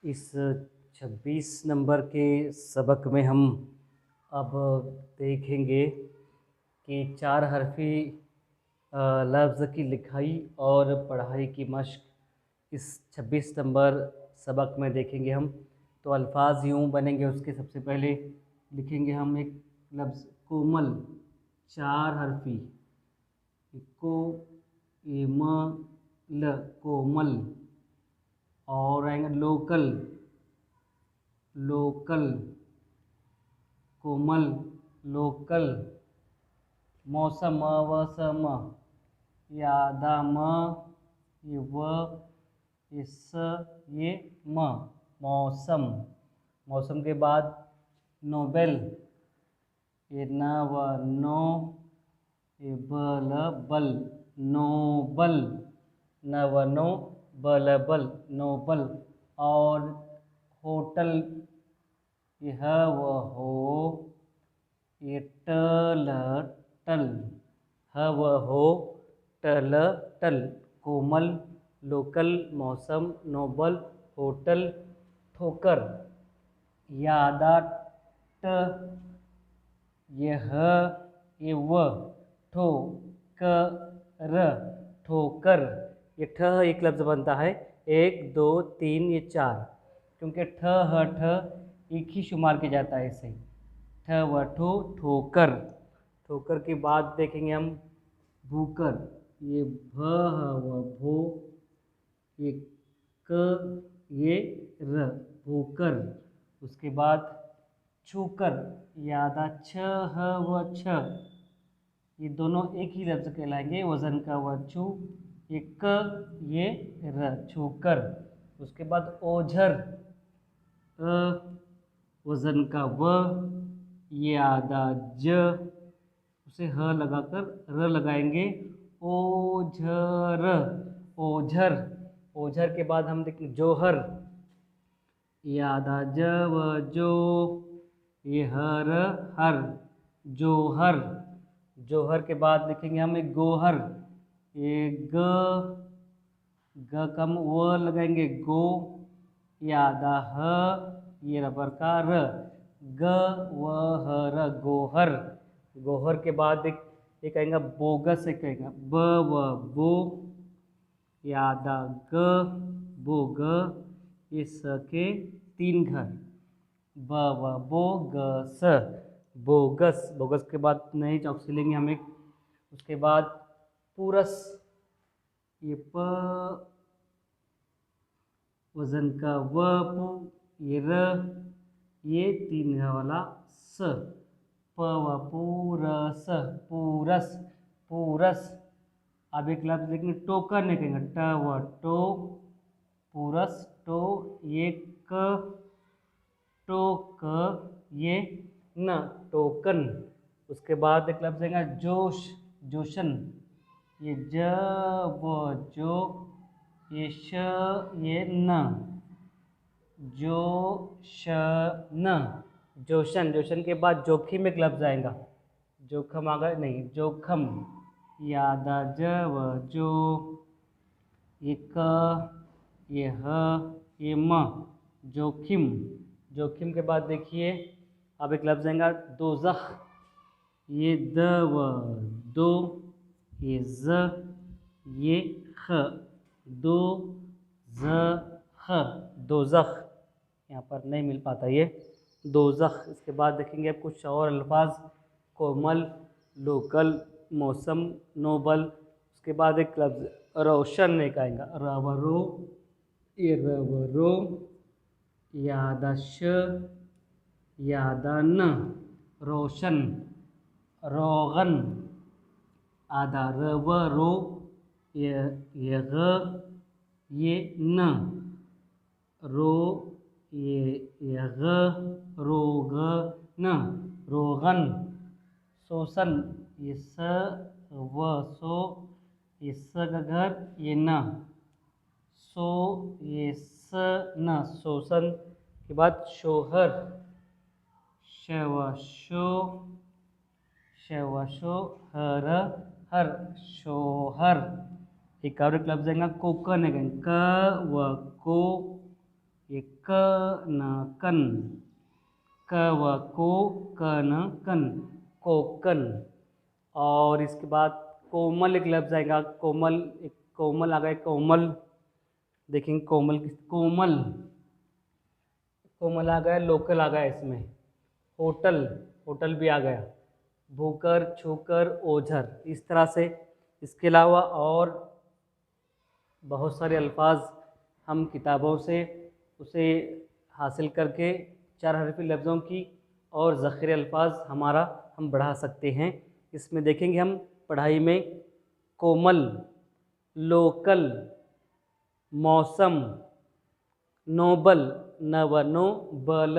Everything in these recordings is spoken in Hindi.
इस 26 नंबर के सबक में हम अब देखेंगे कि चार हरफी लफ्ज़ की लिखाई और पढ़ाई की मश्क इस 26 नंबर सबक में देखेंगे हम। तो अल्फाज यूँ बनेंगे। उसके सबसे पहले लिखेंगे हम एक लफ्ज़ कोमल, चार हरफी, को म ल कोमल। और आएंगे लोकल, लोकल, कोमल, लोकल। मौसम, मौसम, यादा म, ये व, ये स, ये म, मौसम। मौसम के बाद नोबेल, ये न व नो, ये बल बल, नोबल, न व नो, बल बल, नोबल। और होटल, ये ह व हो, ये टल टल, ह व हो, टल टल। कोमल, लोकल, मौसम, नोबल, होटल, ठोकर। यादा ट, ये ह, ये व, ठो क र, ठोकर। ये ठ एक लफ्ज़ बनता है, 1 2 3 ये 4, क्योंकि ठ ह ठ एक ही शुमार किया जाता है इसे। ठ व ठो, ठोकर। ठोकर के बाद देखेंगे हम भूकर, ये भ ह व भो, ये क, ये र, भूकर। उसके बाद छूकर, यादा छ ह व छ, ये दोनों एक ही लफ्ज़ कहलाएंगे, वज़न का व छू, ये क, ये र, छूकर। उसके बाद ओझर, वज़न का व, ये आधा ज, उसे ह लगाकर र लगाएंगे, ओझर, ओझर। ओझर के बाद हम देखेंगे जोहर, ये आधा ज व जो, ये हर हर, जोहर। जोहर के बाद लिखेंगे हम एक गोहर, ये ग, ग कम व लगाएंगे गो, ये आधा ह, ये रबर का र, ग व ह र, गोहर। गोहर के बाद एक आएगा बोगस, एक आएगा ब व बो, ये आधा ग, बो ग, ये स के 3 घर, ब व बो ग स, बोगस। बोगस के बाद नए चौक से लेंगे हम एक। उसके बाद पूरस, ये प, वज़न का व पू, ये र, ये 3 घर वाला स, प व पूरस, पूरस, पूरस। अब एक लफ्ज़ लेकिन टोकर नहीं कहेंगे, ट व टो, पूरस टो, ये क, टो क, ये न, टोकन। उसके बाद एक लफ्ज़ आएगा जोश, जोशन, ये ज व जो, ये श, ये न, जो श न, जोशन। जोशन के बाद जोखिम एक लफ्ज़ आएगा, जोखम आ गया नहीं, जोखम, यादा ज व जो, ये क, ये ह, ये म, जोखिम। जोखिम के बाद देखिए अब एक लफ्ज़ आएगा दोज़ख, ये द व दो, ये ज, ये ख, दो ज ख, दोज़ख। यहाँ पर नहीं मिल पाता ये दोज़ख। इसके बाद देखेंगे अब कुछ और अल्फाज, कोमल, लोकल, मौसम, नोबल। उसके बाद एक लफ्ज़ रोशन एक आएगा, रवरो, ये रवरो, यादा श, यादा न, रोशन। रोगन, आधा रवरो, ये ग, ये न, रो, ये ग, रोग न, रोगन। शोषण, ये स व सो, ये स का घर, ये न, सो, ये स न, शोषण। के बाद शोहर, श व शो, श व शो, हर हर, शोहर। एक और एक लफ्ज़ आएगा कोकन है, क व को, ये क न कन, क व को, क न कन, कोकन। और इसके बाद कोमल एक लफ्ज़ आएगा, कोमल, एक कोमल आ गया, कोमल। देखेंगे कोमल कोमल, कोमल आ गया, लोकल आ गया इसमें। होटल, होटल भी आ गया। भूकर, छूकर, ओझर, इस तरह से। इसके अलावा और बहुत सारे अल्फाज हम किताबों से उसे हासिल करके 4 हरफी लफ्ज़ों की और ज़ख़ीरे अल्फाज हमारा हम बढ़ा सकते हैं। इसमें देखेंगे हम पढ़ाई में कोमल, लोकल, मौसम, नोबल, नवनो बल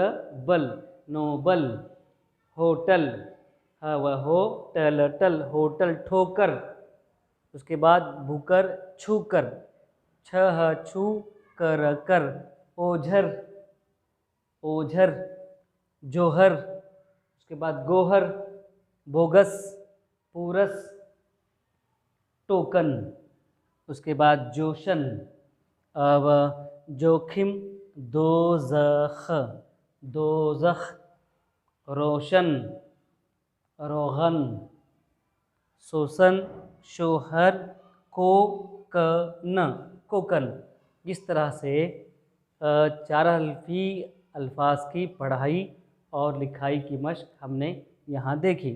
बल, नोबल, होटल, हव हो टल टल, होटल, ठोकर। उसके बाद भूकर, छूकर, छह छू कर कर, ओझर, ओझर, जोहर। उसके बाद गोहर, बोगस, पूरस, टोकन। उसके बाद जोशन, अब जोखिम, दोज़ख, दोज़ख, रोशन, रोगन, शोषण, शोहर, कोकन, कोकन। इस तरह से 4 हरफी अल्फाज की पढ़ाई और लिखाई की मशक हमने यहाँ देखी।